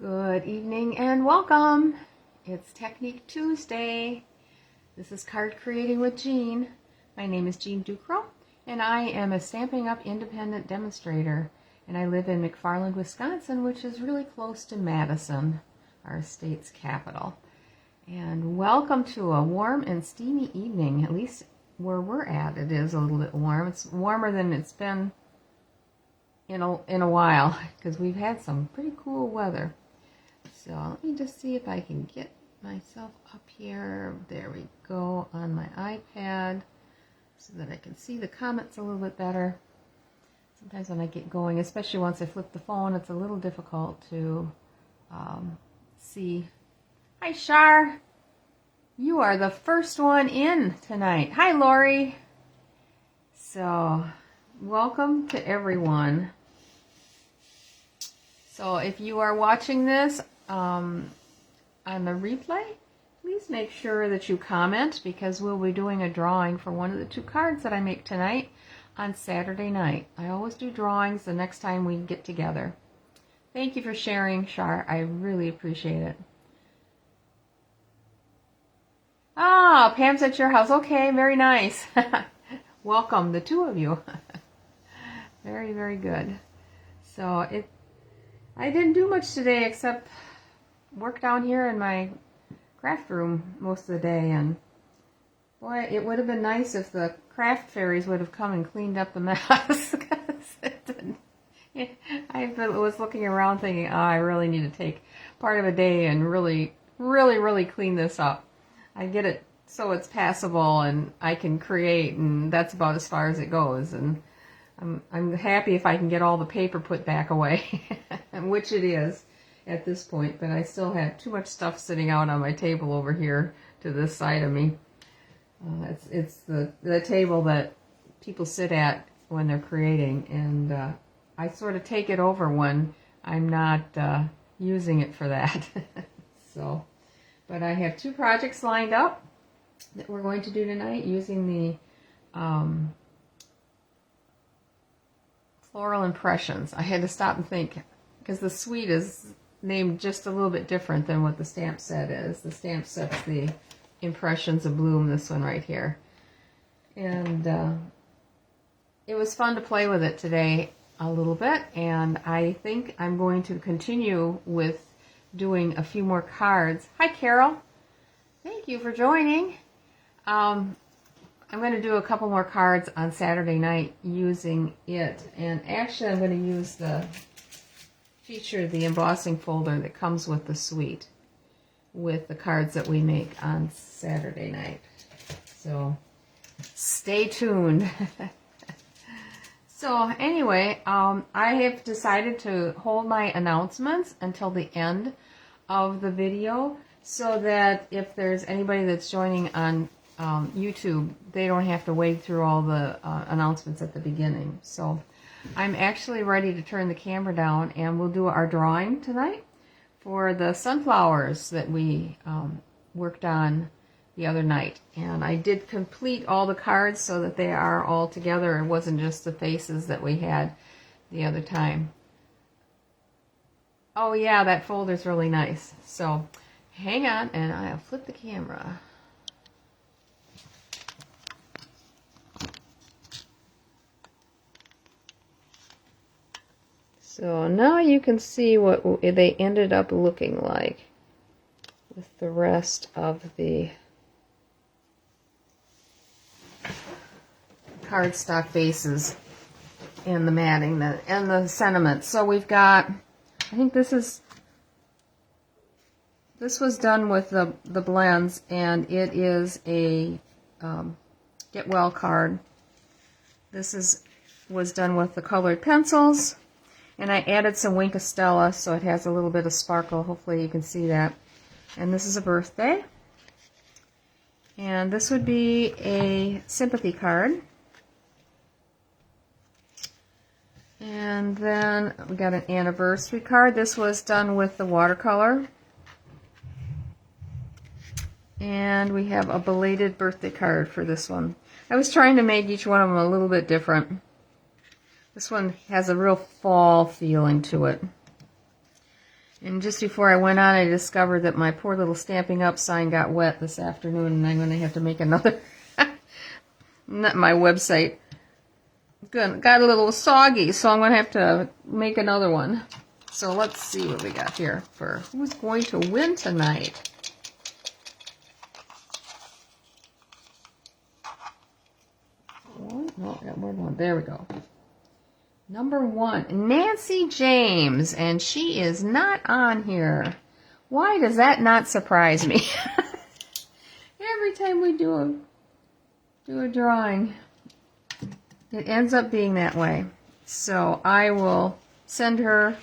Good evening and welcome. It's Technique Tuesday. This is Card Creating with Jean. My name is Jean Ducro and I am a Stampin' Up! Independent demonstrator, and I live in McFarland, Wisconsin, which is really close to Madison, our state's capital. And welcome to a warm and steamy evening. At least where we're at, it is a little bit warm. It's warmer than it's been in a while because we've had some pretty cool weather. So let me just see if I can get myself up here. There we go, on my iPad so that I can see the comments a little bit better. Sometimes when I get going, especially once I flip the phone, it's a little difficult to see. Hi, Shar. You are the first one in tonight. Hi, Lori. So, welcome to everyone. So, if you are watching this on the replay, please make sure that you comment, because we'll be doing a drawing for one of the 2 cards that I make tonight on Saturday night. I always do drawings the next time we get together. Thank you for sharing, Shar. I really appreciate it. Ah, Pam's at your house. Okay, very nice. Welcome, the 2 of you. Very, very good. So I didn't do much today except work down here in my craft room most of the day, and boy, it would have been nice if the craft fairies would have come and cleaned up the mess. I was looking around thinking, oh, I really need to take part of a day and really clean this up. I get it so it's passable and I can create, and that's about as far as it goes. And I'm happy if I can get all the paper put back away, which it is at this point, but I still have too much stuff sitting out on my table over here to this side of me. It's the table that people sit at when they're creating, and I sort of take it over when I'm not using it for that. So, but I have 2 projects lined up that we're going to do tonight using the Floral Impressions. I had to stop and think, because the suite is named just a little bit different than what the stamp set is. The stamp set's the Impressions of Bloom, this one right here. And it was fun to play with it today a little bit, and I think I'm going to continue with doing a few more cards. Hi, Carol. Thank you for joining. I'm going to do a couple more cards on Saturday night using it, and actually I'm going to feature the embossing folder that comes with the suite with the cards that we make on Saturday night. So stay tuned. So anyway, I have decided to hold my announcements until the end of the video, so that if there's anybody that's joining on YouTube, they don't have to wade through all the announcements at the beginning. So I'm actually ready to turn the camera down, and we'll do our drawing tonight for the sunflowers that we worked on the other night. And I did complete all the cards so that they are all together. It wasn't just the faces that we had the other time. Oh yeah, that folder's really nice. So hang on, and I'll flip the camera. So now you can see what they ended up looking like with the rest of the cardstock bases and the matting and the sentiment. So we've got, I think this was done with the blends, and it is a Get Well card. This was done with the colored pencils. And I added some Wink of Stella, so it has a little bit of sparkle. Hopefully you can see that. And this is a birthday. And this would be a sympathy card. And then we got an anniversary card. This was done with the watercolor. And we have a belated birthday card for this one. I was trying to make each one of them a little bit different. This one has a real fall feeling to it. And just before I went on, I discovered that my poor little Stamping Up sign got wet this afternoon, and I'm going to have to make another. Not my website. Got a little soggy, so I'm going to have to make another one. So let's see what we got here for who's going to win tonight. No, I got more than one. There we go. Number 1, Nancy James, and she is not on here. Why does that not surprise me? Every time we do a drawing, it ends up being that way. So I will send her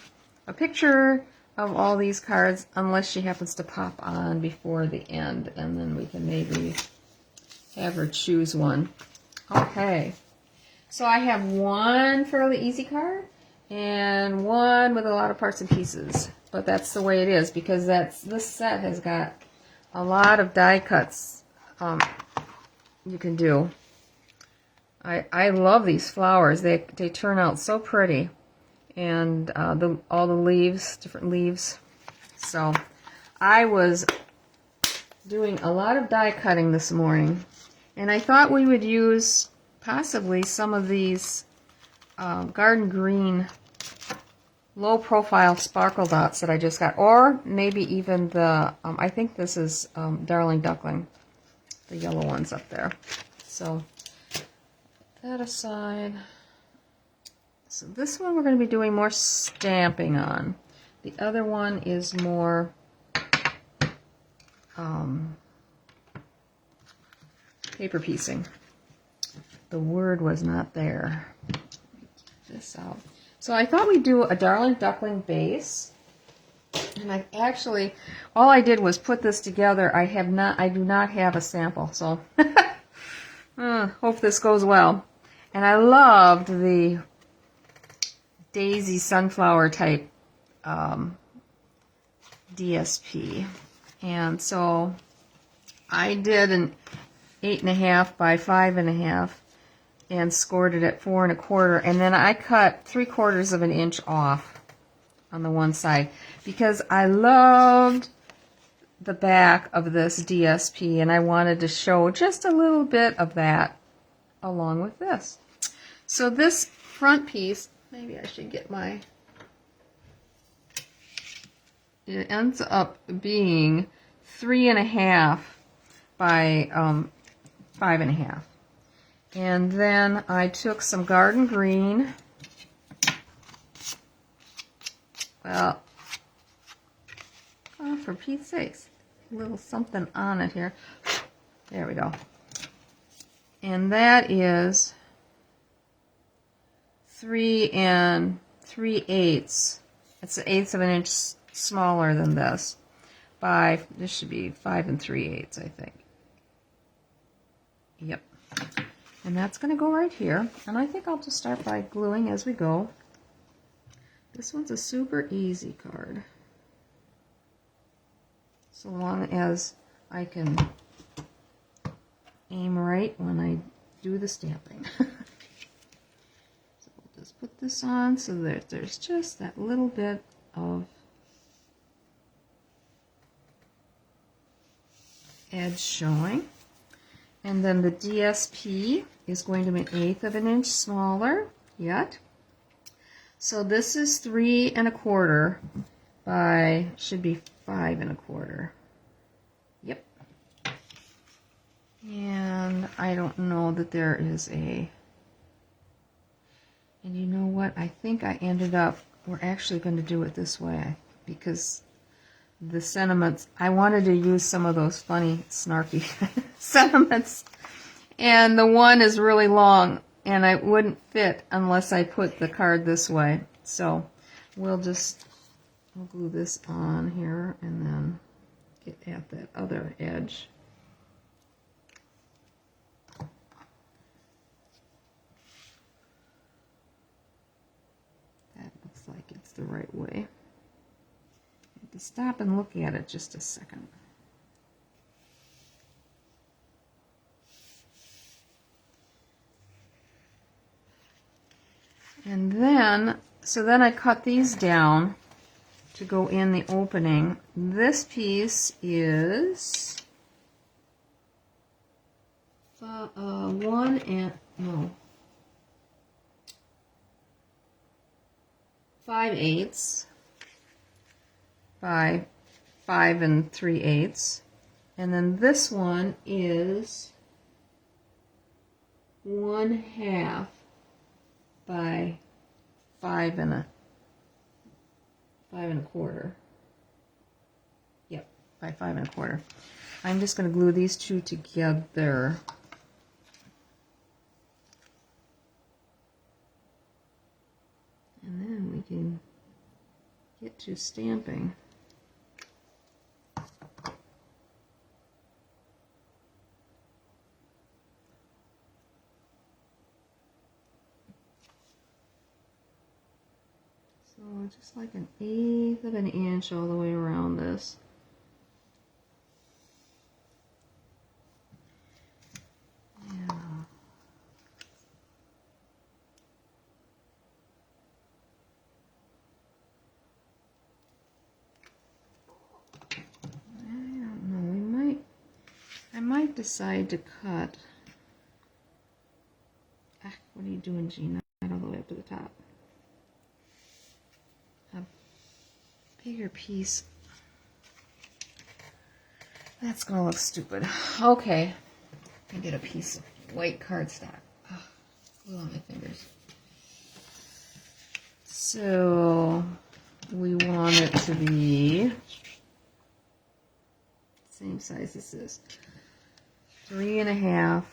a picture of all these cards, unless she happens to pop on before the end, and then we can maybe have her choose one. Okay. So I have one fairly easy card and one with a lot of parts and pieces. But that's the way it is, because this set has got a lot of die cuts you can do. I love these flowers. They turn out so pretty. And all the leaves, different leaves. So I was doing a lot of die cutting this morning. And I thought we would use possibly some of these garden green low profile sparkle dots that I just got, or maybe even the I think this is Darling Duckling, the yellow ones up there. So put that aside. So this one we're going to be doing more stamping on. The other one is more paper piecing. The word was not there. Get this out. So I thought we'd do a Darling Duckling base. And I actually, all I did was put this together. I do not have a sample, so hope this goes well. And I loved the daisy sunflower type DSP. And so I did an 8.5 by 5.5 and scored it at 4 1/4, and then I cut 3/4 of an inch off on the one side because I loved the back of this DSP and I wanted to show just a little bit of that along with this. So this front piece, maybe I should get it ends up being 3.5 by 5.5. And then I took some garden green. Well, oh, for Pete's sakes, a little something on it here. There we go. And that is 3 3/8. It's 1/8 of an inch smaller than this. This should be 5 3/8, I think. Yep. And that's going to go right here. And I think I'll just start by gluing as we go. This one's a super easy card. So long as I can aim right when I do the stamping. So we'll just put this on so that there's just that little bit of edge showing. And then the DSP is going to be 1/8 of an inch smaller yet. So this is 3 1/4 by, should be 5 1/4. Yep. And I don't know that there is and you know what? I think I ended up, we're actually going to do it this way because the sentiments, I wanted to use some of those funny, snarky sentiments. And the one is really long, and it wouldn't fit unless I put the card this way. So we'll glue this on here and then get at that other edge. That looks like it's the right way. To stop and look at it just a second. And then, so then I cut these down to go in the opening. This piece is 5/8 by 5 3/8, and then this one is 1/2 by 5 1/4. Yep, by 5 1/4. I'm just going to glue these two together. And then we can get to stamping. So just like 1/8 of an inch all the way around this. I might decide to cut. What are you doing, Gene? Not all the way up to the top. A bigger piece. That's gonna look stupid. Okay, I get a piece of white cardstock. Oh, glue on my fingers. So we want it to be same size as this. 3 1/2.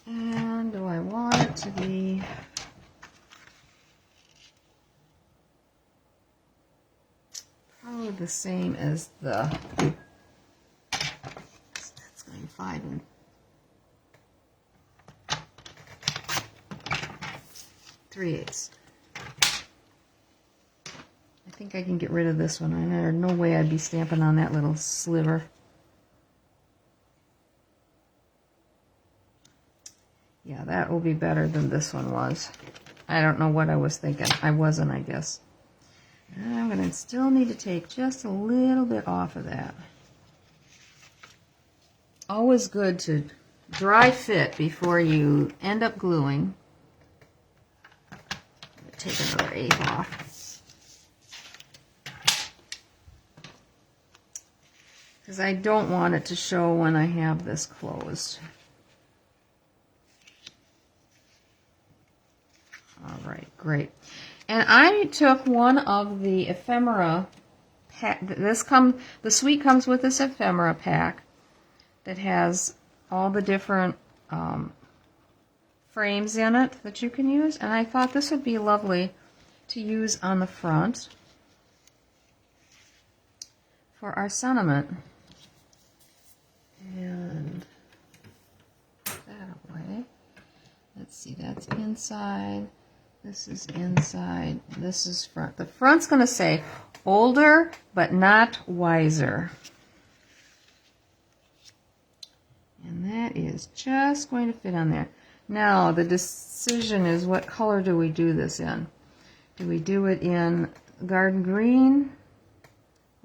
And do I want it to be probably the same as the, that's going 5 3/8. I think I can get rid of this one. There's no way I'd be stamping on that little sliver. Yeah, that will be better than this one was. I don't know what I was thinking. I wasn't, I guess. And I'm going to still need to take just a little bit off of that. Always good to dry fit before you end up gluing. Take another 1/8 off. Because I don't want it to show when I have this closed. All right, great. And I took one of the ephemera pack. The suite comes with this ephemera pack that has all the different frames in it that you can use, and I thought this would be lovely to use on the front for our sentiment. And put that away. Let's see, that's inside. This is inside. This is front. The front's going to say older but not wiser. And that is just going to fit on there. Now the decision is, what color do we do this in? Do we do it in garden green,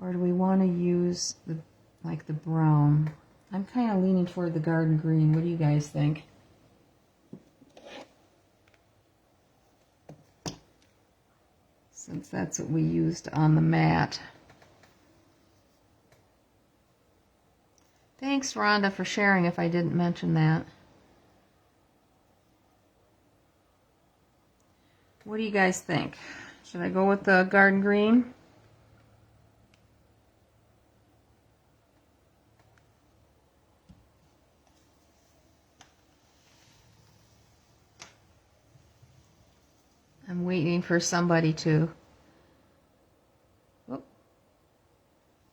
or do we want to use the brown? I'm kind of leaning toward the garden green. What do you guys think? Since that's what we used on the mat. Thanks, Rhonda, for sharing if I didn't mention that. What do you guys think? Should I go with the garden green? I'm waiting for somebody to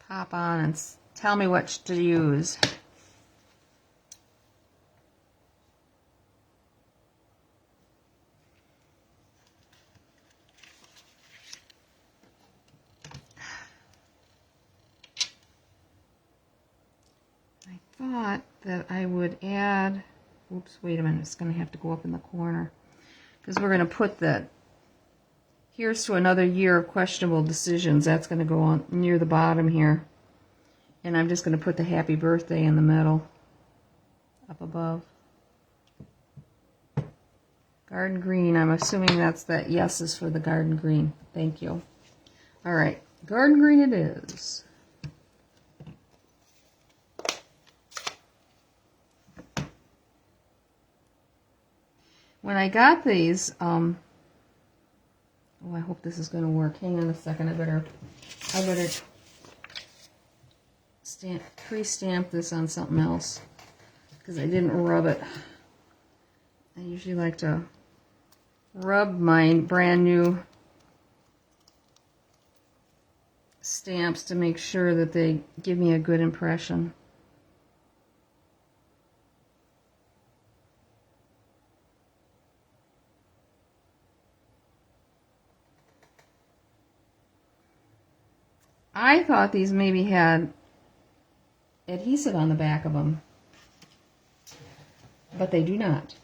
pop on and tell me what to use. I thought that I would add, oops, wait a minute, it's going to have to go up in the corner. Because we're going to put the, here's to another year of questionable decisions. That's going to go on near the bottom here. And I'm just going to put the happy birthday in the middle, up above. Garden green, I'm assuming that yes is for the garden green. Thank you. All right, garden green it is. When I got these, oh, I hope this is going to work. Hang on a second. I better pre-stamp this on something else because I didn't rub it. I usually like to rub my brand new stamps to make sure that they give me a good impression. I thought these maybe had adhesive on the back of them, but they do not.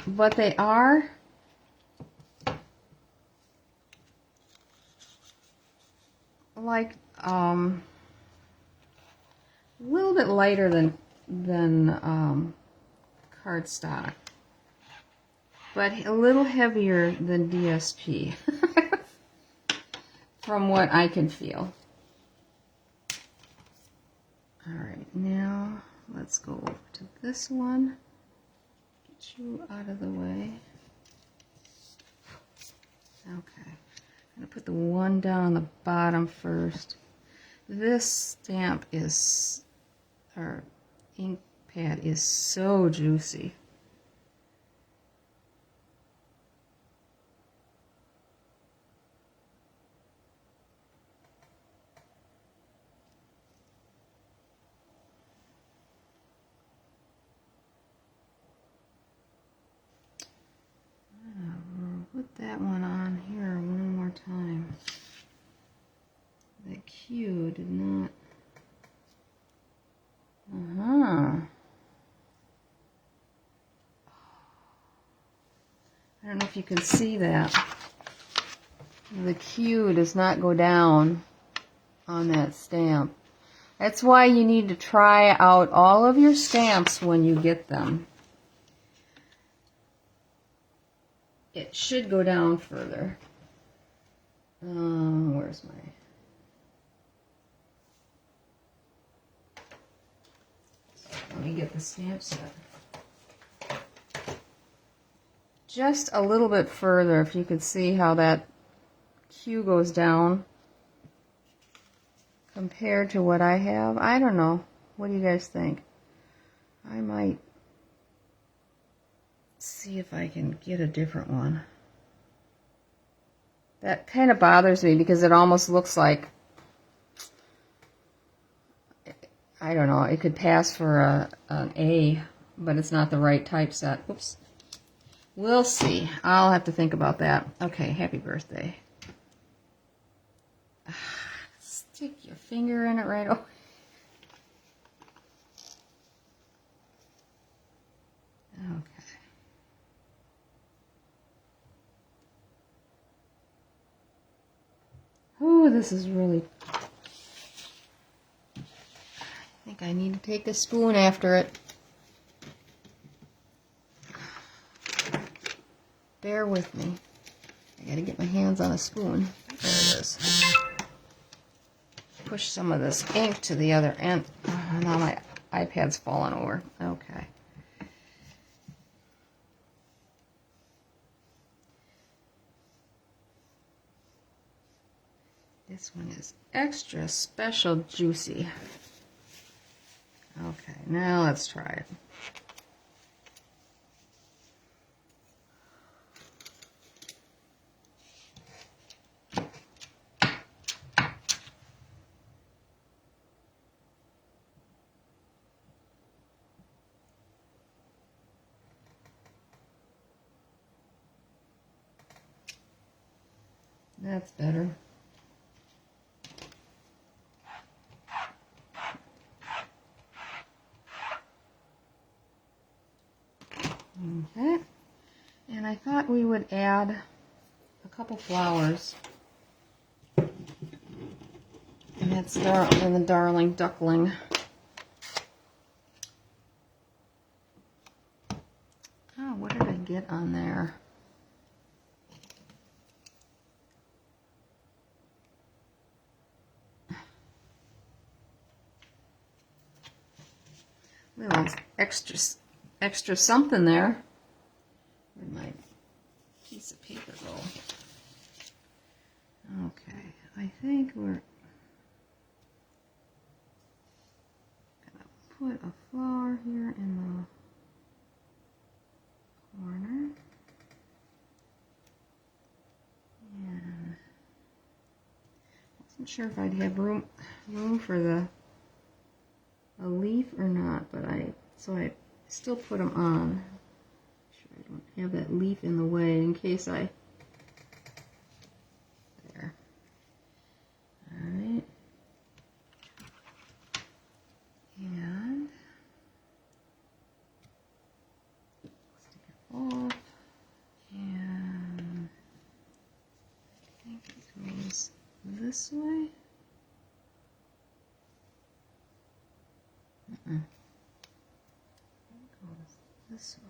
But they are like a little bit lighter than cardstock, but a little heavier than DSP from what I can feel. All right, now let's go over to this one. Get you out of the way. Okay, I'm going to put the one down on the bottom first. This stamp is, or ink pad is so juicy. Put that one on here one more time. The Q did not. I don't know if you can see that. The Q does not go down on that stamp. That's why you need to try out all of your stamps when you get them. It should go down further. Where's my... Let me get the stamp set. Just a little bit further, if you could see how that Q goes down compared to what I have. I don't know. What do you guys think? I might see if I can get a different one. That kind of bothers me because it almost looks like, I don't know, it could pass for an A, but it's not the right typeset. Oops. We'll see. I'll have to think about that. Okay, happy birthday. Stick your finger in it right away. Okay. Oh, this is really... I think I need to take a spoon after it. Bear with me. I gotta get my hands on a spoon. There it is. Push some of this ink to the other end. Oh, now my iPad's falling over. Okay. This one is extra special juicy. Okay, now let's try it. That's better. Okay. And I thought we would add a couple flowers. And that's the Darling Duckling. Oh, what did I get on there? Little extra something there. Where'd my piece of paper go? Okay, I think we're gonna put a flower here in the corner. And I wasn't sure if I'd have room for a leaf or not, but I still put them on. Make sure I don't have that leaf in the way in case I. There. All right. And stick it off. And I think it goes this way. It goes this way.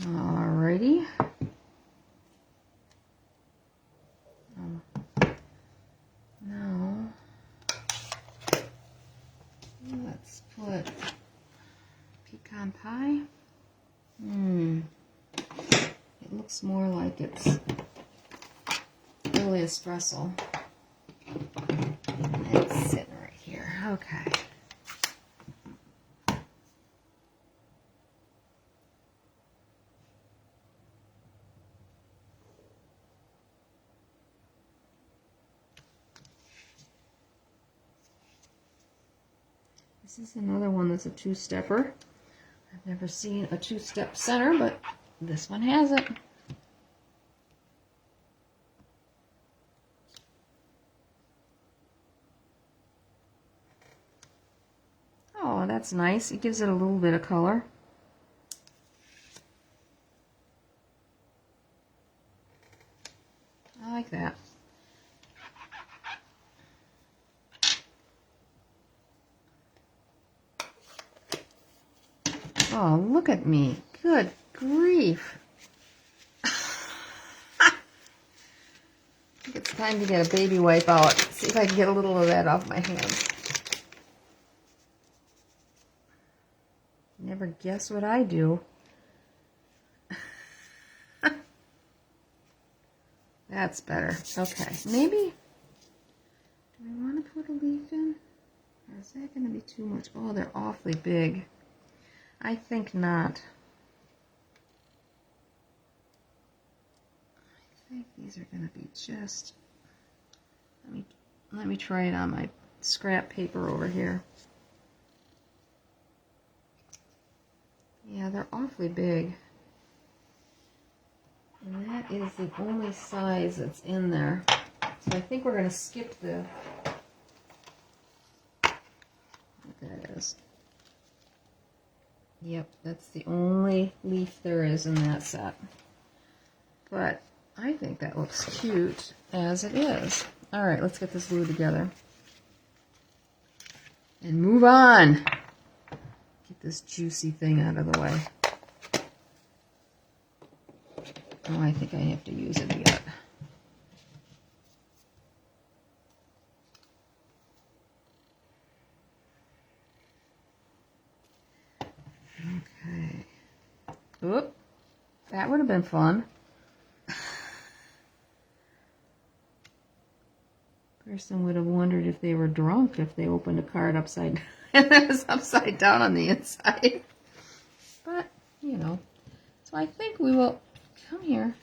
Alrighty. Now let's put pecan pie. It looks more like it's early espresso. It's sitting right here. Okay. This is another one that's a two-stepper. I've never seen a two-step center, but this one has it. Oh, that's nice. It gives it a little bit of color. I like that. Oh, look at me. Good grief. I think it's time to get a baby wipe out. See if I can get a little of that off my hands. Never guess what I do. That's better. Okay, maybe. Do I want to put a leaf in? Or is that going to be too much? Oh, they're awfully big. I think not. I think these are going to be just. Let me try it on my scrap paper over here. Yeah, they're awfully big. And that is the only size that's in there. So I think we're going to skip the. What that is. Yep, that's the only leaf there is in that set. But I think that looks cute as it is. All right, let's get this glue together. And move on. Get this juicy thing out of the way. Oh, I think I have to use it yet. Okay. Oop. That would have been fun. Person would have wondered if they were drunk if they opened a card upside down and it was upside down on the inside. But, you know, So I think we will come here.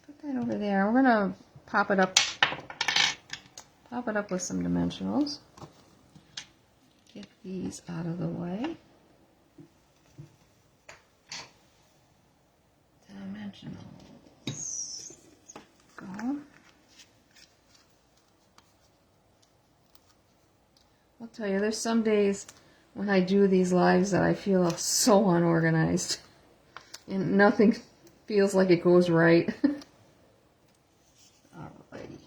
Put that over there. We're going to pop it up with some dimensionals. Get these out of the way. Dimensionals. Go. I'll tell you, there's some days when I do these lives that I feel so unorganized. And nothing feels like it goes right. Alrighty.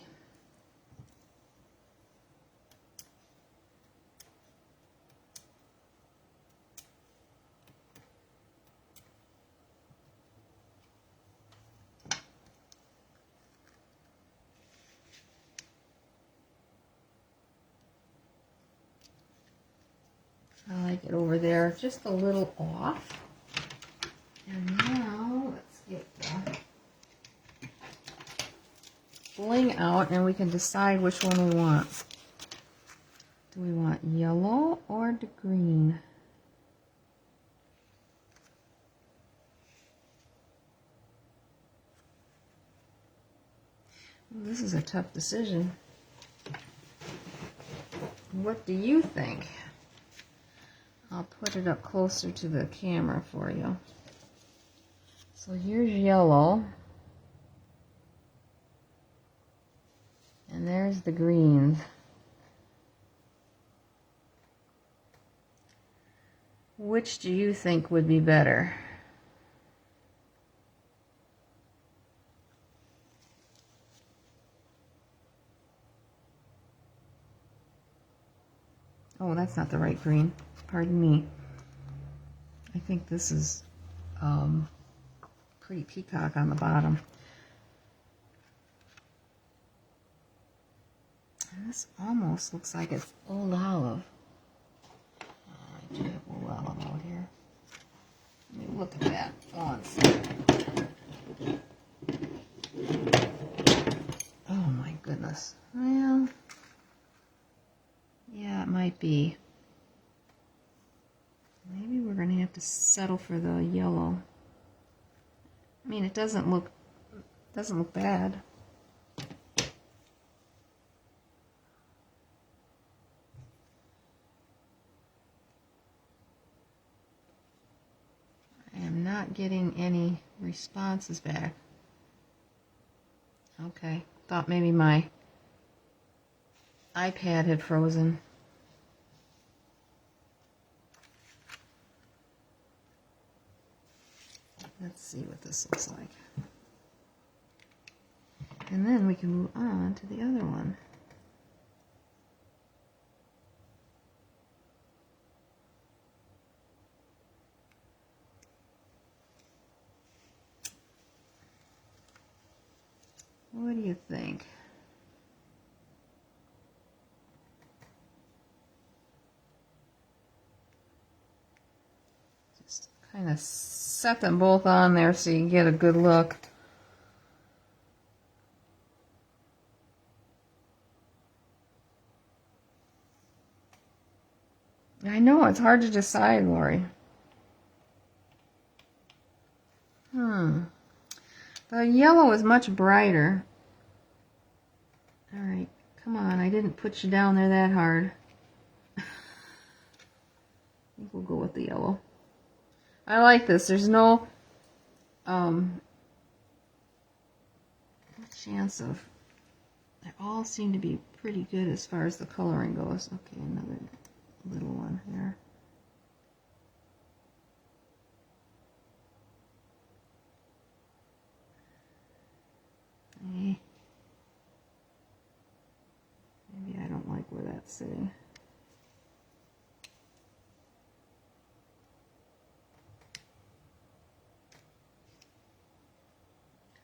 I like it over there, just a little off. And now let's get the bling out and we can decide which one we want. Do we want yellow or the green? Well, this is a tough decision. What do you think? I'll put it up closer to the camera for you. So here's yellow. And there's the greens. Which do you think would be better? Oh, that's not the right green. Pardon me. I think this is pretty peacock on the bottom. And this almost looks like it's old olive. I do have old olive out here. Let me look at that one second. Oh my goodness. Well, yeah, it might be. Maybe we're going to have to settle for the yellow. I mean, it doesn't look bad. I am not getting any responses back. Okay, thought maybe my iPad had frozen. Let's see what this looks like. And then we can move on to the other one. What do you think? Just kind of set them both on there so you can get a good look. I know, it's hard to decide, Lori. The yellow is much brighter. All right, come on, I didn't put you down there that hard. I think we'll go with the yellow. I like this. There's no chance of... They all seem to be pretty good as far as the coloring goes. Okay, another little one here. Okay. Maybe I don't like where that's sitting.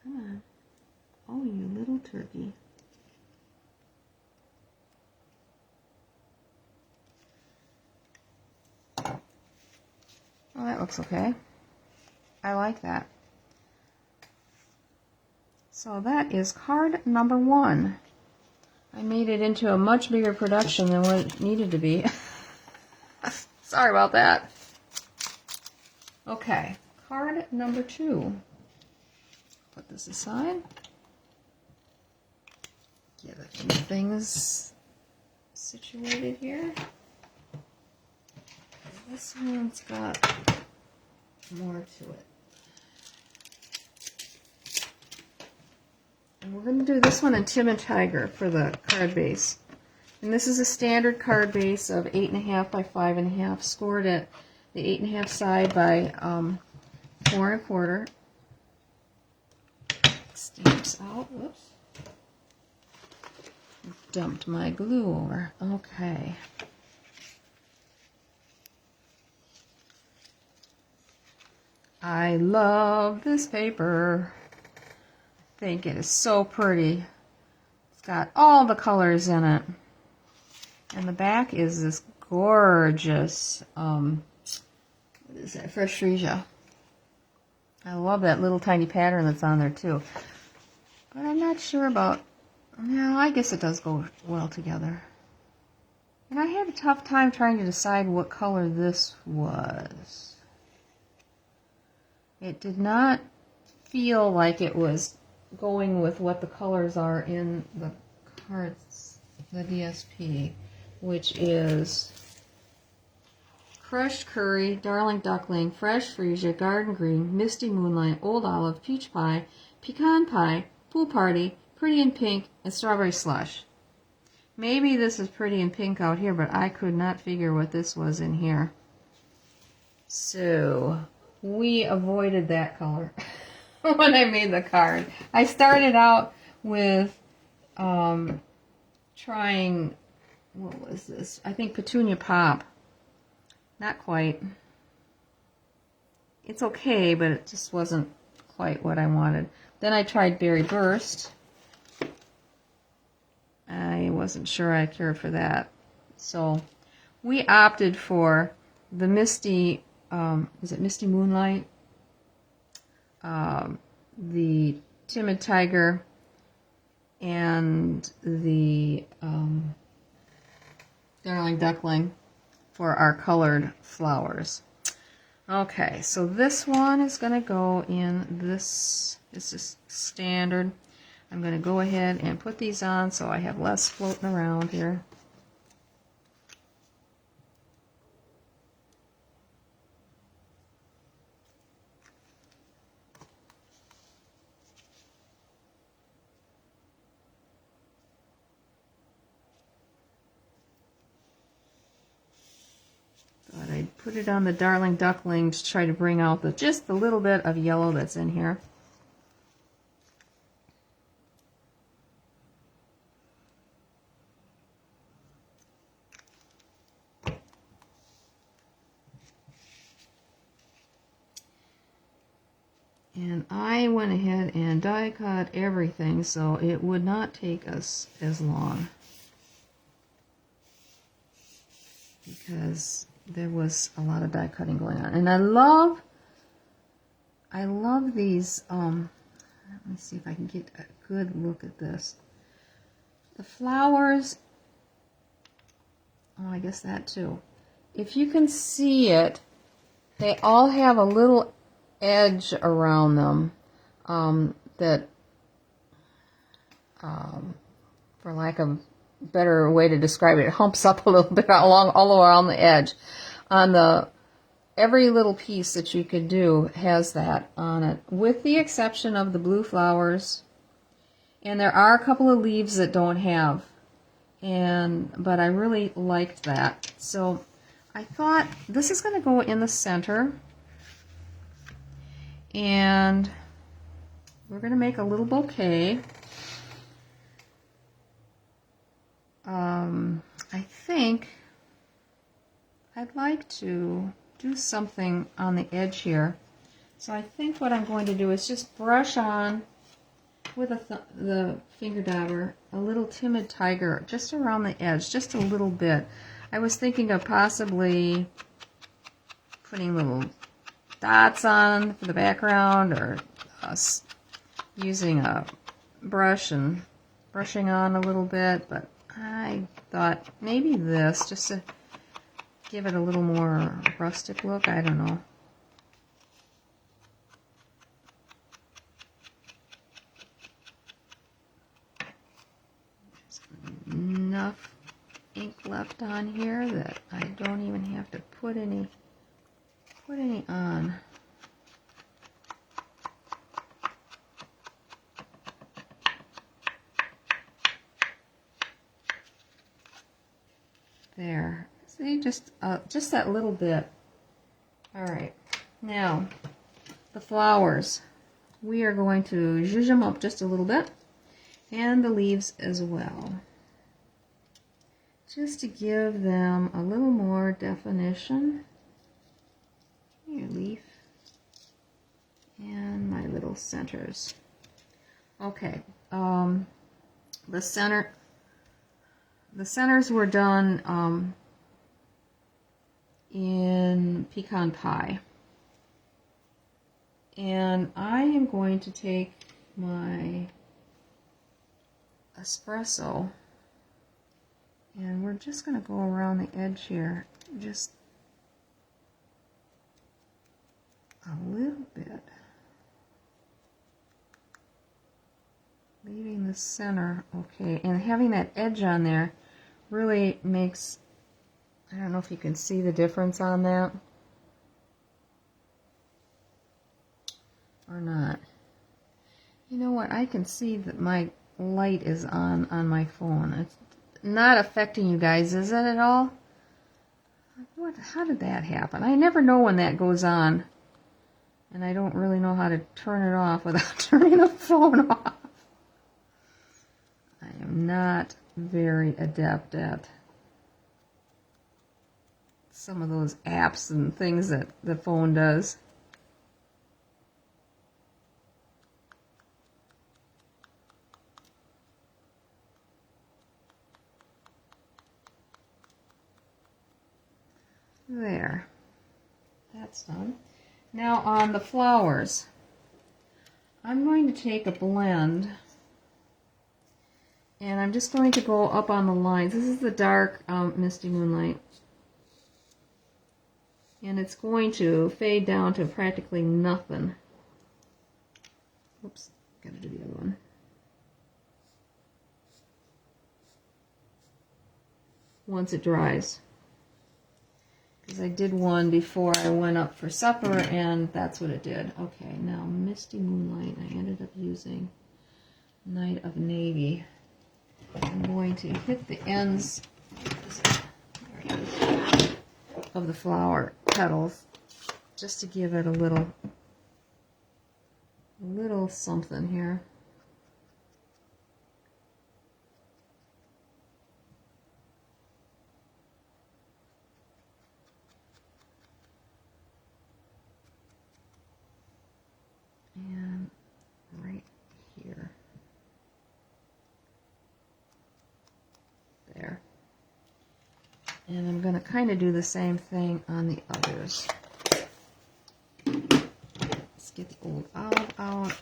Come on. Oh, you little turkey. Oh, that looks okay. I like that. So that is card number 1. I made it into a much bigger production than what it needed to be. Sorry about that. Okay, card number 2. Put this aside. Get a few things situated here. This one's got more to it. And we're going to do this one in Timid Tiger for the card base. And this is a standard card base of 8.5 by 5.5, scored at the 8.5 side by 4 1/4. Stamps out. Whoops. Dumped my glue over. Okay. I love this paper. I think it is so pretty. It's got all the colors in it. And the back is this gorgeous, what is that, fresh freesia. I love that little tiny pattern that's on there too. But I'm not sure about, no, I guess it does go well together. And I had a tough time trying to decide what color this was. It did not feel like it was going with what the colors are in the cards, the DSP, which is crushed curry, darling duckling, fresh freesia, garden green, misty moonlight, old olive, peach pie, pecan pie, pool party, pretty in pink, and strawberry slush. Maybe this is pretty in pink out here, but I could not figure what this was in here. So we avoided that color when I made the card. I started out with trying, what was this? I think Petunia Pop. Not quite. It's okay, but it just wasn't quite what I wanted. Then I tried Berry Burst. I wasn't sure I cared for that. So we opted for the Misty, is it Misty Moonlight? The Timid Tiger and the Darling Duckling for our colored flowers. Okay, so this one is going to go in this. This is standard. I'm going to go ahead and put these on so I have less floating around here. Thought I'd put it on the Darling Duckling to try to bring out just the little bit of yellow that's in here. And I went ahead and die cut everything so it would not take us as long, because there was a lot of die cutting going on. And I love these, let me see if I can get a good look at this. The flowers, oh, I guess that too. If you can see it, they all have a little edge around them that, for lack of a better way to describe it, humps up a little bit all around the edge. On the every little piece that you could do has that on it, with the exception of the blue flowers. And there are a couple of leaves that don't have, but I really liked that. So I thought this is going to go in the center. And we're going to make a little bouquet. I think I'd like to do something on the edge here. So I think what I'm going to do is just brush on with the finger dauber a little Timid Tiger just around the edge, just a little bit. I was thinking of possibly putting little dots on for the background, or using a brush and brushing on a little bit, but I thought maybe this, just to give it a little more rustic look. I don't know. on here that I don't even have to put any on. There. See, just that little bit. All right. Now, the flowers. We are going to zhuzh them up just a little bit, and the leaves as well, just to give them a little more definition. Your leaf and my little centers. Okay, the centers were done in pecan pie. And I am going to take my espresso, and we're just going to go around the edge here, just a little bit, leaving the center. Okay, and having that edge on there really makes, I don't know if you can see the difference on that or not. You know what? I can see that my light is on my phone. It's not affecting you guys, is it at all? How did that happen? I never know when that goes on, and I don't really know how to turn it off without turning the phone off. I am not very adept at some of those apps and things that the phone does. There, that's done. Now on the flowers, I'm going to take a blend, and I'm just going to go up on the lines. This is the dark Misty Moonlight, and it's going to fade down to practically nothing. Oops, gotta do the other one. Once it dries. Because I did one before I went up for supper, and that's what it did. Okay, now Misty Moonlight. I ended up using Night of Navy. I'm going to hit the ends of the flower petals just to give it a little something here. And right here. There. And I'm going to kind of do the same thing on the others. Let's get the old olive out.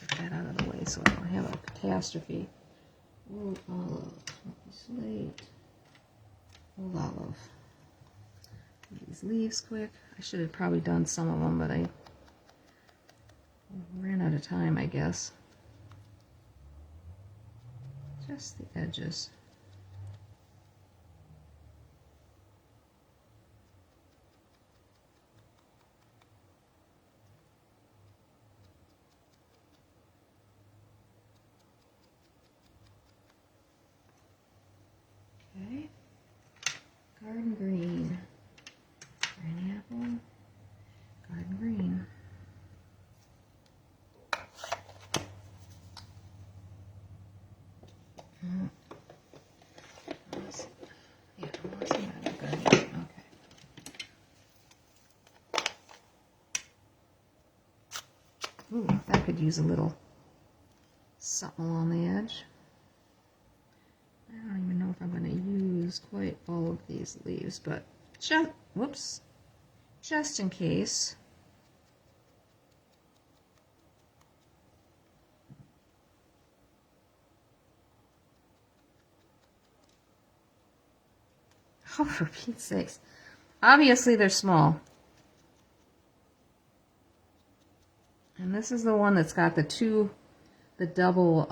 Get that out of the way so I don't have a catastrophe. Old olive. Slate. Old olive. These leaves quick. I should have probably done some of them, but I ran out of time, I guess. Just the edges. Okay. Garden green. Granny apple. Garden green. Ooh, that could use a little something along the edge. I don't even know if I'm going to use quite all of these leaves, but just in case. Oh, for Pete's sakes. Obviously, they're small. And this is the one that's got the double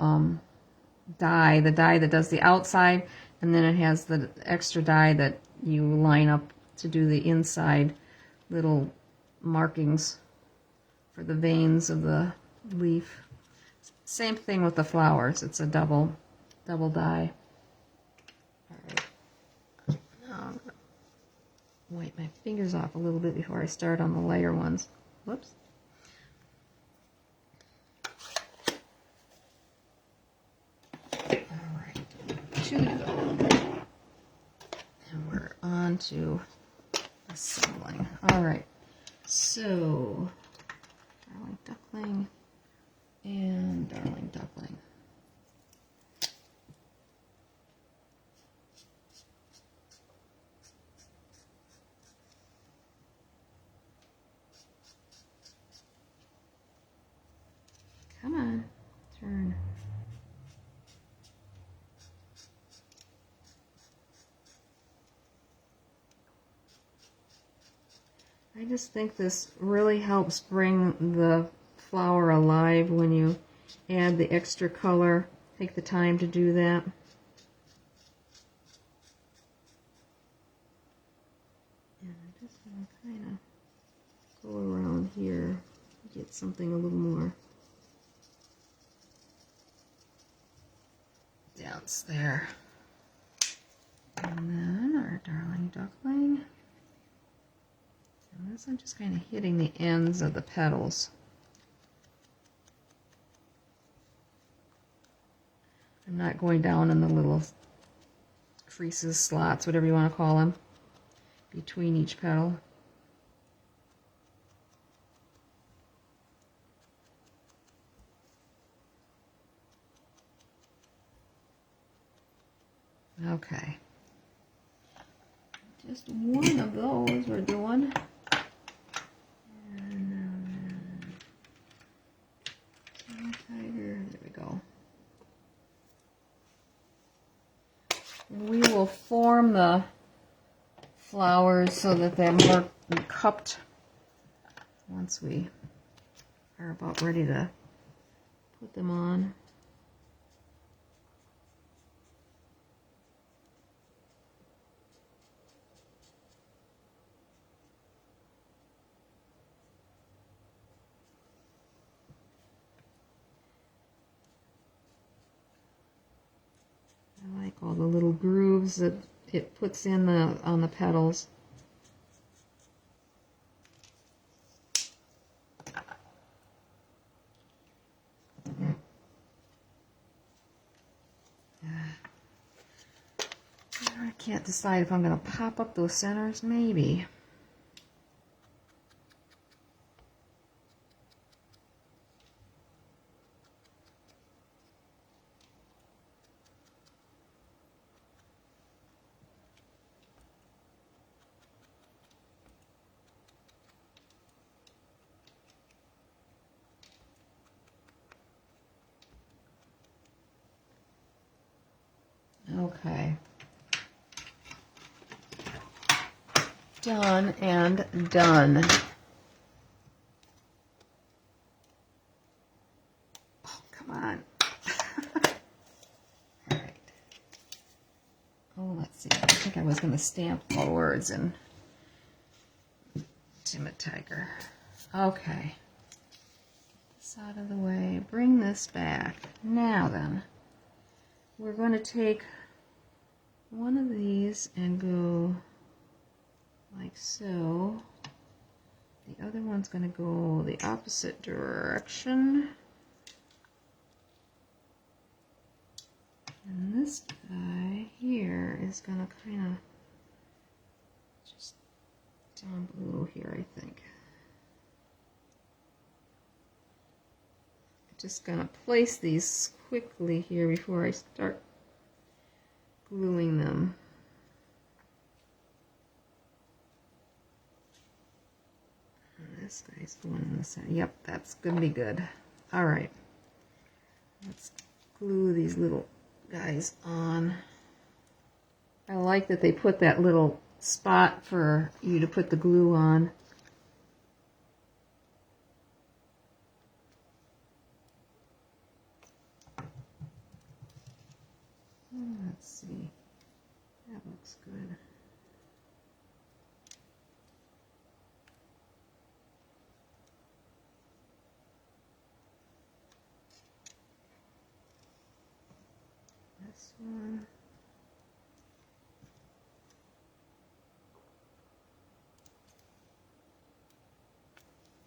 dye, the dye that does the outside. And then it has the extra die that you line up to do the inside little markings for the veins of the leaf. Same thing with the flowers. It's a double die. Alright. Now I'm going to wipe my fingers off a little bit before I start on the lighter ones. Whoops. Alright. 2 to go. And we're on to assembling. Alright. So, darling duckling and darling duckling. Come on, turn. I just think this really helps bring the flower alive when you add the extra color. Take the time to do that. And I'm just going to kind of go around here, get something a little more dense there. And then our darling duckling. And this I'm just kind of hitting the ends of the petals. I'm not going down in the little creases, slots, whatever you want to call them, between each petal. Okay. Just one of those we're doing. Tiger, there we go. We will form the flowers so that they're more cupped once we are about ready to put them on. I like all the little grooves that it puts in on the petals. I can't decide if I'm going to pop up those centers, maybe. Okay. Done and done. Oh, come on. All right. Oh, let's see. I think I was going to stamp all the words in Timid Tiger. Okay. Get this out of the way. Bring this back. Now then, we're going to take one of these and go like so. The other one's going to go the opposite direction. And this guy here is going to kind of just down below here, I think. I'm just going to place these quickly here before I start gluing them. This guy's going in the center. Yep, that's going to be good. All right. Let's glue these little guys on. I like that they put that little spot for you to put the glue on. Let's see. one.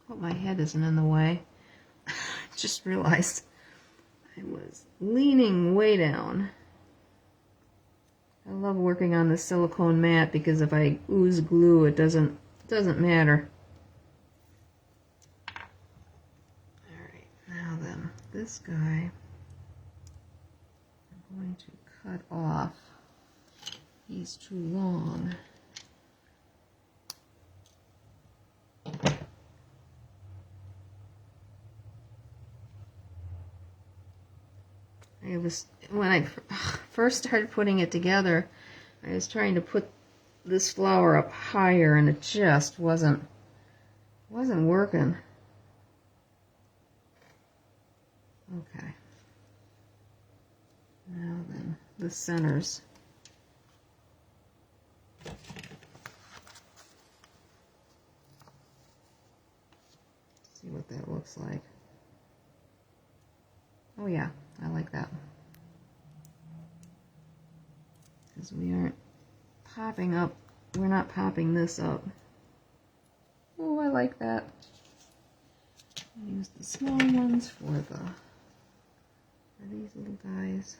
Hope my head isn't in the way. Just realized I was leaning way down. I love working on the silicone mat because if I ooze glue, it doesn't matter. Alright, now then, this guy I'm going to cut off. He's too long. When I first started putting it together, I was trying to put this flower up higher and it just wasn't working. Okay. Now then, the centers. See what that looks like. Oh yeah, I like that. Because we aren't popping up, we're not popping this up. Oh, I like that. Use the small ones for these little guys.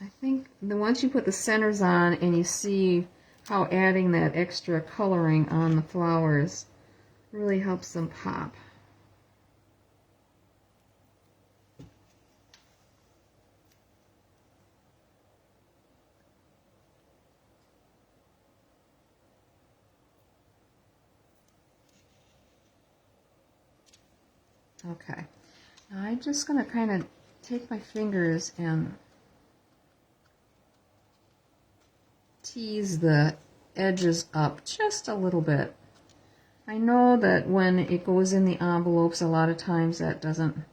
I think once you put the centers on and you see how adding that extra coloring on the flowers really helps them pop. Okay, now I'm just going to kind of take my fingers and tease the edges up just a little bit. I know that when it goes in the envelopes, a lot of times that doesn't, it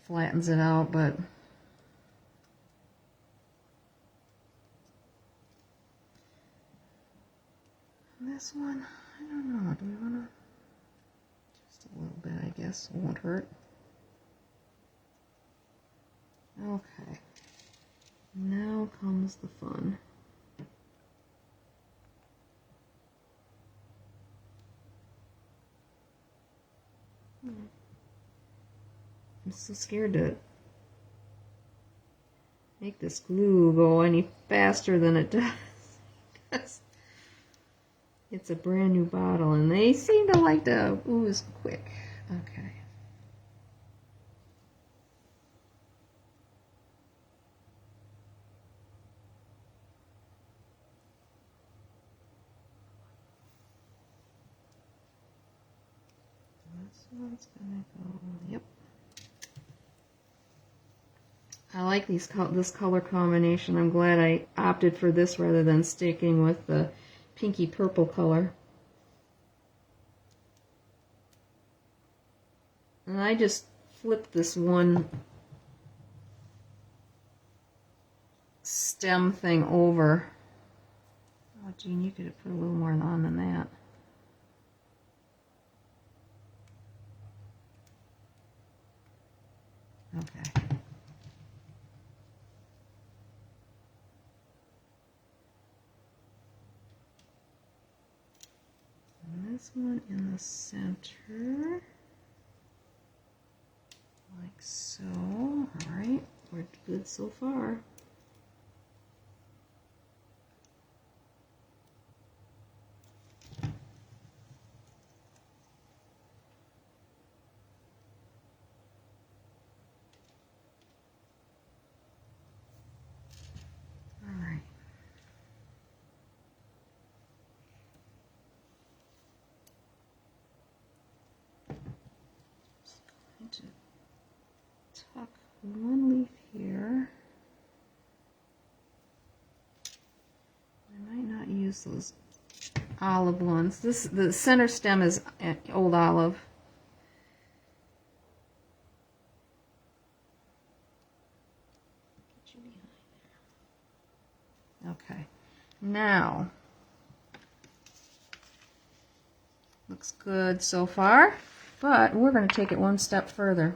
flattens it out, but this one, I don't know, do we want to? Just a little bit, I guess, won't hurt. Okay, now comes the fun. I'm so scared to make this glue go any faster than it does. It's a brand new bottle and they seem to like to ooze quick. Okay. This one's gonna go, yep. I like this color combination. I'm glad I opted for this rather than sticking with the pinky purple color. And I just flipped this one stem thing over. Oh, Jean, you could have put a little more on than that. Okay. And this one in the center, like so. All right, we're good so far. To tuck one leaf here. I might not use those olive ones. The center stem is old olive. Get you behind there. Okay. Now, looks good so far, but we're going to take it one step further.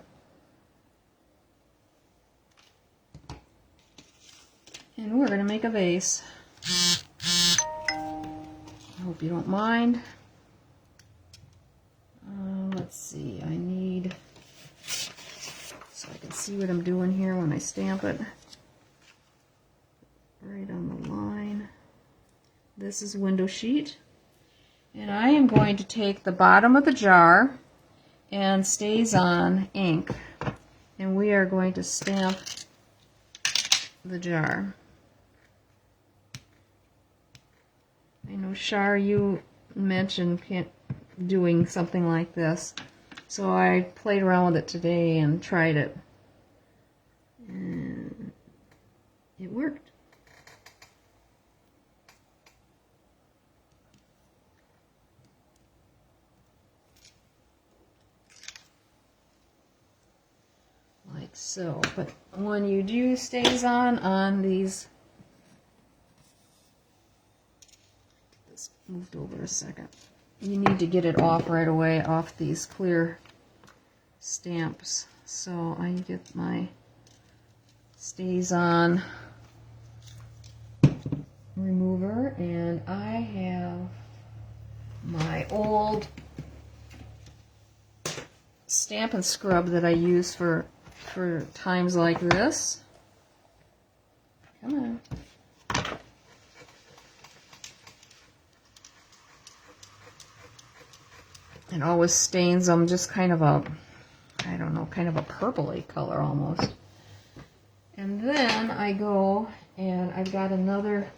And we're going to make a vase. I hope you don't mind. Let's see, I need, so I can see what I'm doing here when I stamp it. Right on the line. This is window sheet. And I am going to take the bottom of the jar and StazOn ink. And we are going to stamp the jar. I know, Shar, you mentioned doing something like this. So I played around with it today and tried it. And it worked. Like so. But when you do StazOn on these, this moved over a second. You need to get it off right away, off these clear stamps. So I get my StazOn remover, and I have my old stamp and scrub that I use for times like this. Come on. It always stains them just kind of a, I don't know, kind of a purpley color almost. And then I go and I've got another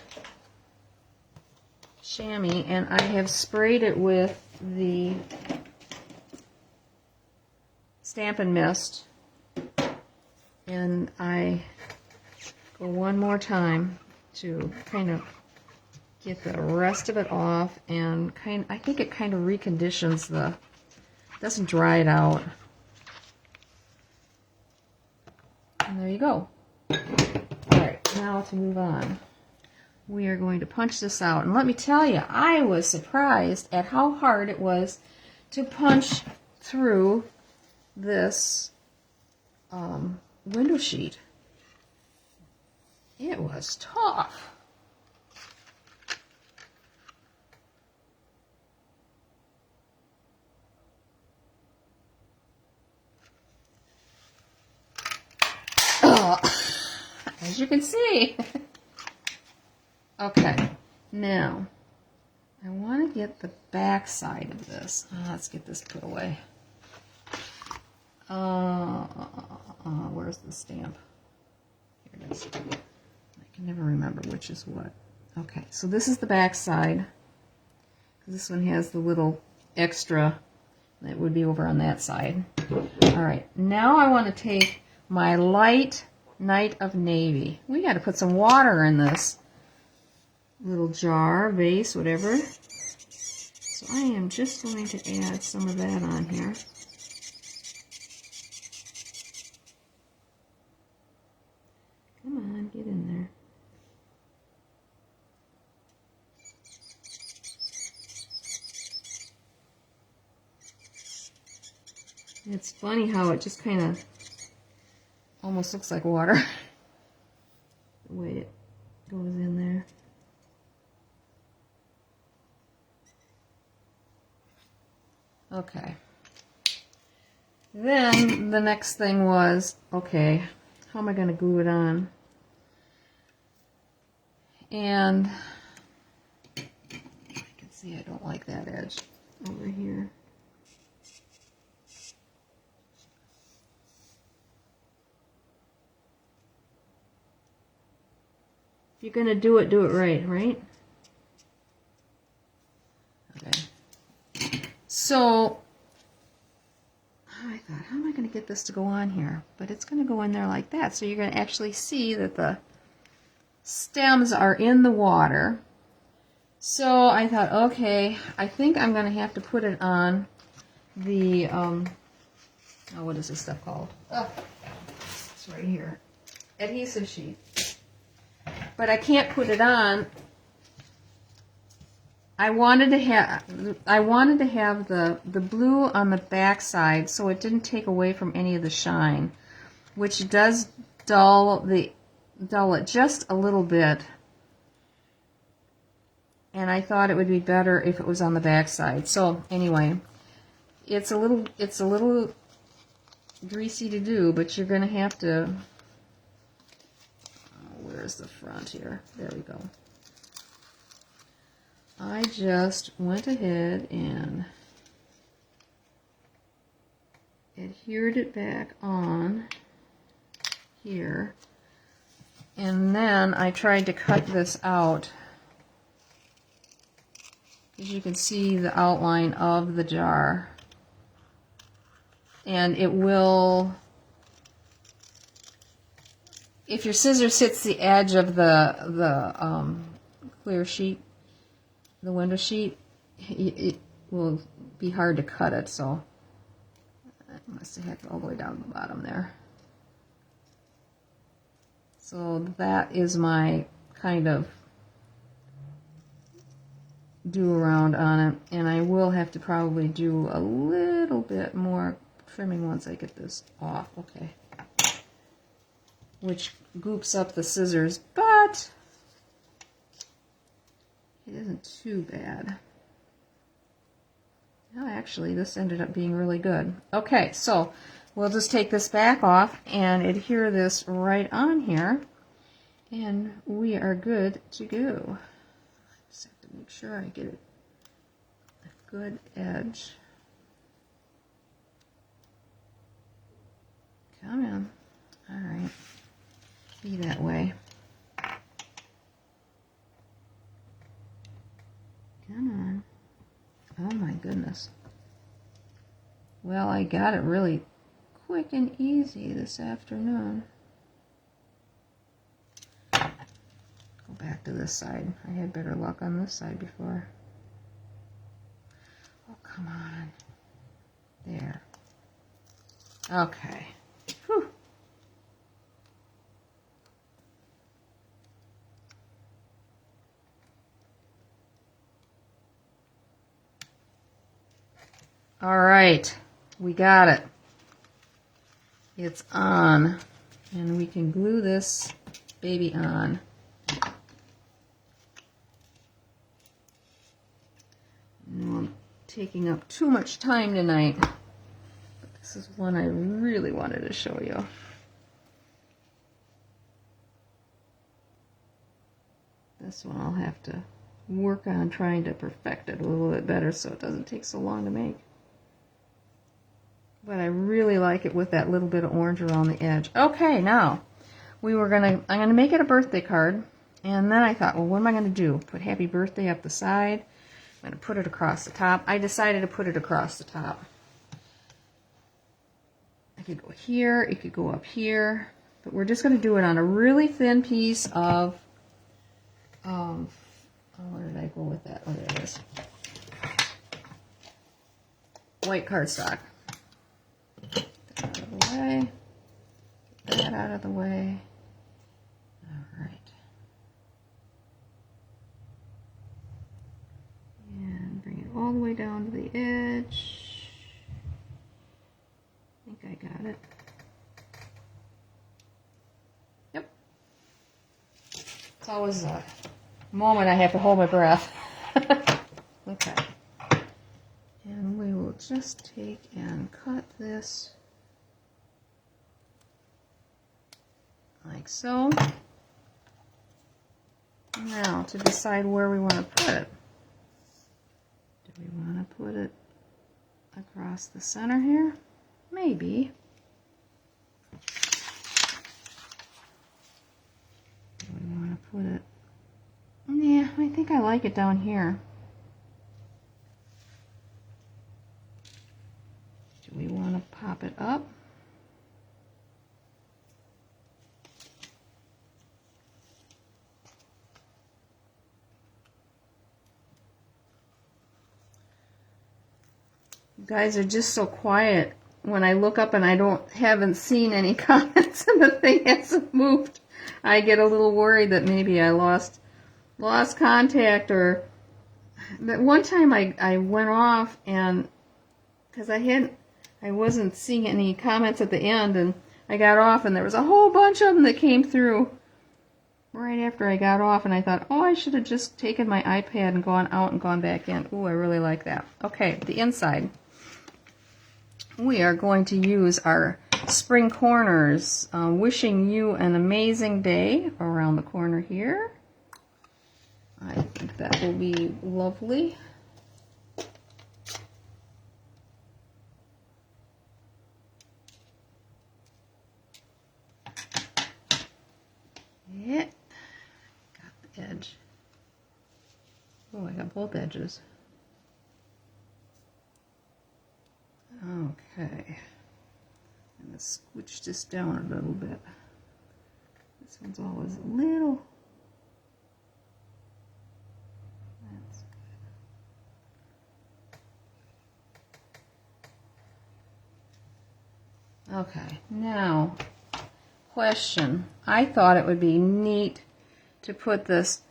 chamois and I have sprayed it with the Stampin' Mist. And I go one more time to kind of get the rest of it off, and I think it kind of reconditions the, doesn't dry it out. And there you go. Alright, now to move on. We are going to punch this out. And let me tell you, I was surprised at how hard it was to punch through this window sheet. It was tough. As you can see. Okay, now I want to get the back side of this. Let's get this put away. Where's the stamp? Here it is. I can never remember which is what. Okay, so this is the back side. This one has the little extra that would be over on that side. Alright, now I want to take my light Night of Navy. We got to put some water in this little jar, vase, whatever. So I am just going to add some of that on here. Come on, get in there. It's funny how it just kind of almost looks like water. The way it goes in there. Okay. Then the next thing was, okay, how am I going to glue it on? And I can see I don't like that edge over here. If you're going to do it right, right? Okay. So, I thought, how am I going to get this to go on here? But it's going to go in there like that. So you're going to actually see that the stems are in the water. So I thought, okay, I think I'm going to have to put it on the, what is this stuff called? Oh, it's right here. Adhesive sheet. But I can't put it on. I wanted to have the blue on the back side so it didn't take away from any of the shine, which does dull the dull it just a little bit. And I thought it would be better if it was on the back side. So anyway, it's a little greasy to do, but you're going to have to, where's the front here? There we go. I just went ahead and adhered it back on here, and then I tried to cut this out, as you can see the outline of the jar, and it will, if your scissors hits the edge of the clear sheet, the window sheet, it will be hard to cut it, so I must have had all the way down to the bottom there. So that is my kind of do around on it, and I will have to probably do a little bit more trimming once I get this off. Okay, which goops up the scissors, but it isn't too bad. No, actually, this ended up being really good. Okay, so we'll just take this back off and adhere this right on here, and we are good to go. Just have to make sure I get it a good edge. Come on. All right. Be that way. Come on. Oh my goodness. Well, I got it really quick and easy this afternoon. Go back to this side. I had better luck on this side before. Oh, come on. There. Okay. Whew. All right, we got it. It's on, and we can glue this baby on. I'm taking up too much time tonight, but this is one I really wanted to show you. This one I'll have to work on trying to perfect it a little bit better so it doesn't take so long to make. But I really like it with that little bit of orange around the edge. Okay, now I'm gonna make it a birthday card, and then I thought, well, what am I gonna do? Put happy birthday up the side. I'm gonna put it across the top. I decided to put it across the top. I could go here, it could go up here, but we're just gonna do it on a really thin piece of oh, where did I go with that? Oh, there it is. White cardstock. Out of the way. Get that out of the way. All right. And bring it all the way down to the edge. I think I got it. Yep. It's always a moment I have to hold my breath. Okay. And we will just take and cut this like so. Now to decide where we want to put it. Do we want to put it across the center here? Maybe. Do we want to put it? Yeah, I think I like it down here. Do we want to pop it up? You guys are just so quiet. When I look up and haven't seen any comments and the thing hasn't moved, I get a little worried that maybe I lost contact, or that one time I went off, and because I wasn't seeing any comments at the end, and I got off and there was a whole bunch of them that came through, right after I got off, and I thought, oh, I should have just taken my iPad and gone out and gone back in. Ooh, I really like that. Okay, the inside. We are going to use our spring corners. Wishing you an amazing day around the corner here. I think that will be lovely. Yeah, got the edge. Oh, I got both edges. Okay. I'm going to scooch this down a little bit. This one's always a little. That's good. Okay, now, question. I thought it would be neat to put this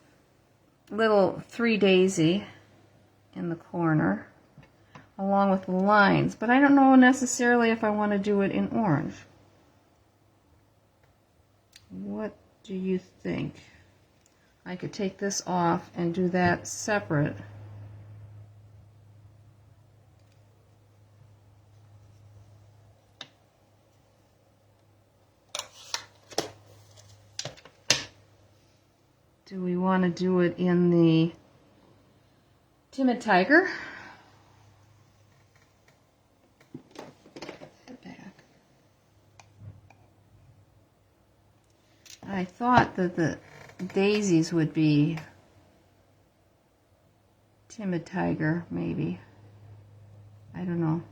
little 3 daisy in the corner along with the lines, but I don't know necessarily if I want to do it in orange. What do you think? I could take this off and do that separate. Do we want to do it in the Timid Tiger? I thought that the daisies would be Timid Tiger, maybe. I don't know.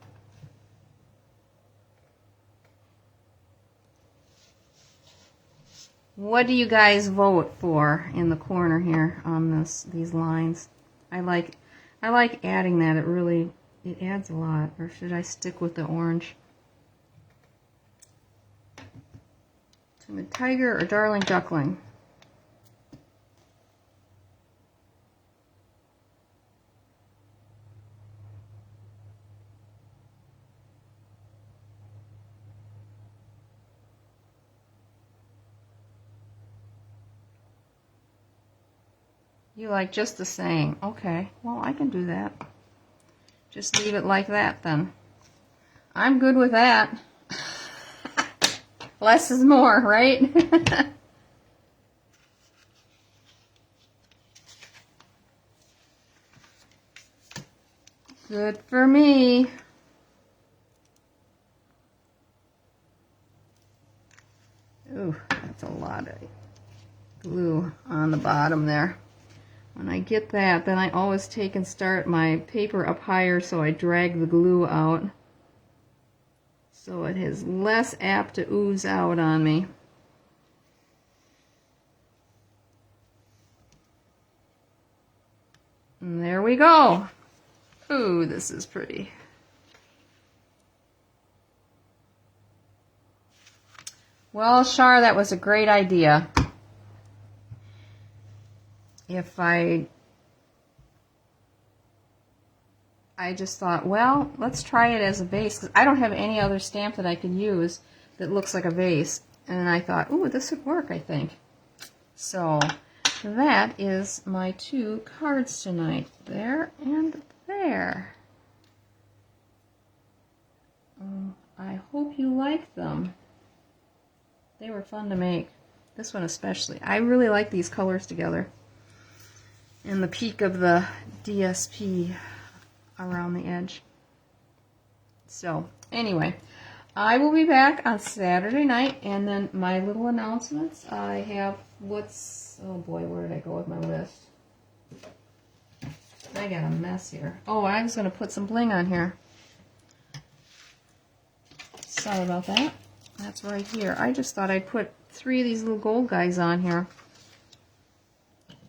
What do you guys vote for in the corner here on these lines? I like adding that. It adds a lot. Or should I stick with the orange? Timid Tiger or Darling Duckling? You like just the saying. Okay, well, I can do that. Just leave it like that then. I'm good with that. Less is more, right? Good for me. Ooh, that's a lot of glue on the bottom there. When I get that, then I always take and start my paper up higher so I drag the glue out. So it is less apt to ooze out on me. And there we go. Ooh, this is pretty. Well, Char, that was a great idea. If I just thought, well, let's try it as a vase, because I don't have any other stamp that I can use that looks like a vase. And I thought, ooh, this would work, I think. So that is my 2 cards tonight, there and there. I hope you like them. They were fun to make. This one especially. I really like these colors together. And the peak of the DSP around the edge. So, anyway, I will be back on Saturday night, and then my little announcements. I have oh boy, where did I go with my list? I got a mess here. Oh, I was going to put some bling on here. Sorry about that. That's right here. I just thought I'd put 3 of these little gold guys on here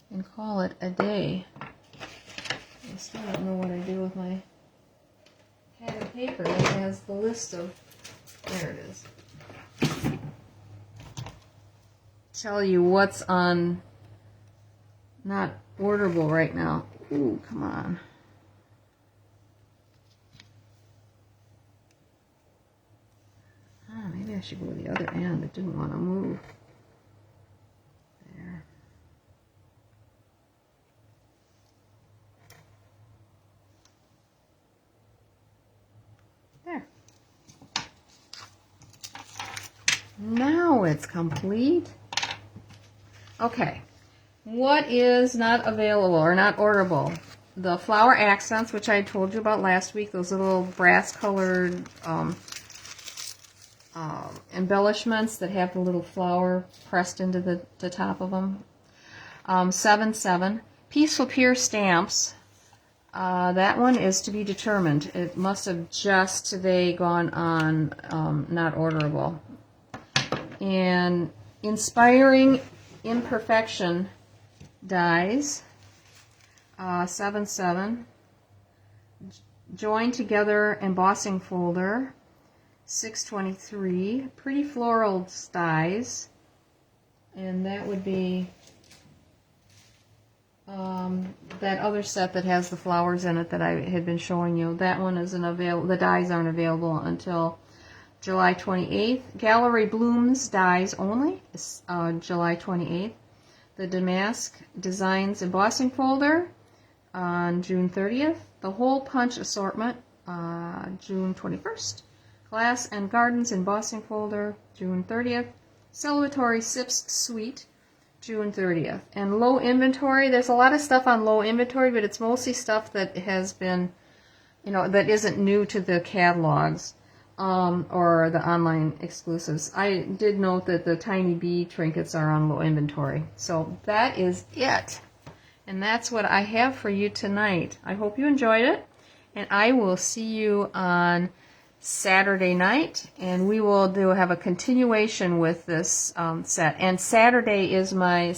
and call it a day. I still don't know what I do with my pad of paper that has the list of, there it is. Tell you what's on not orderable right now. Ooh, come on. Maybe I should go to the other end. It didn't want to move. There. it's complete. Okay, what is not available or not orderable? The flower accents, which I told you about last week, those little brass colored embellishments that have the little flower pressed into the top of them. 7/7. Peaceful Pure stamps. That one is to be determined. It must have just today gone on not orderable. And Inspiring Imperfection dies. 7/7. Join Together embossing folder. 6/23. Pretty Floral dies. And that would be that other set that has the flowers in it that I had been showing you. That one isn't available. The dies aren't available until July 28th. Gallery Blooms dies only, July 28th. The Damask Designs embossing folder on June 30th. The Hole Punch assortment, June 21st. Glass and Gardens embossing folder, June 30th. Celebratory Sips Suite, June 30th. And low inventory, there's a lot of stuff on low inventory, but it's mostly stuff that has been, that isn't new to the catalogs or the online exclusives. I did note that the Tiny Bee trinkets are on low inventory. So that is it. And that's what I have for you tonight. I hope you enjoyed it. And I will see you on Saturday night, and we will have a continuation with this set. And Saturday is my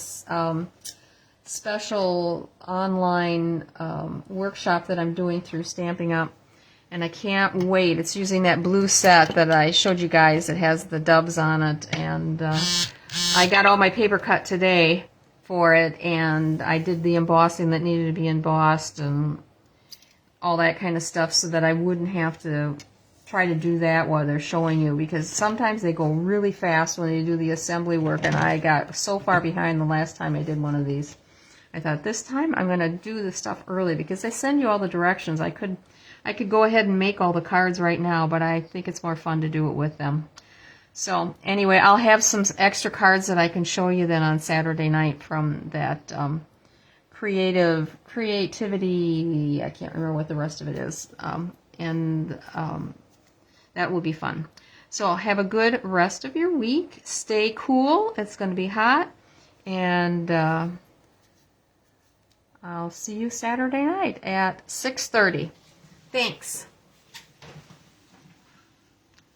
special online workshop that I'm doing through Stampin' Up, and I can't wait. It's using that blue set that I showed you guys. It has the doves on it, and I got all my paper cut today for it, and I did the embossing that needed to be embossed and all that kind of stuff so that I wouldn't have to try to do that while they're showing you, because sometimes they go really fast when they do the assembly work, and I got so far behind the last time I did one of these. I thought this time I'm going to do the stuff early because they send you all the directions. I could go ahead and make all the cards right now, but I think it's more fun to do it with them. So anyway, I'll have some extra cards that I can show you then on Saturday night from that creativity, I can't remember what the rest of it is, that will be fun. So have a good rest of your week. Stay cool. It's going to be hot. And I'll see you Saturday night at 6:30. Thanks.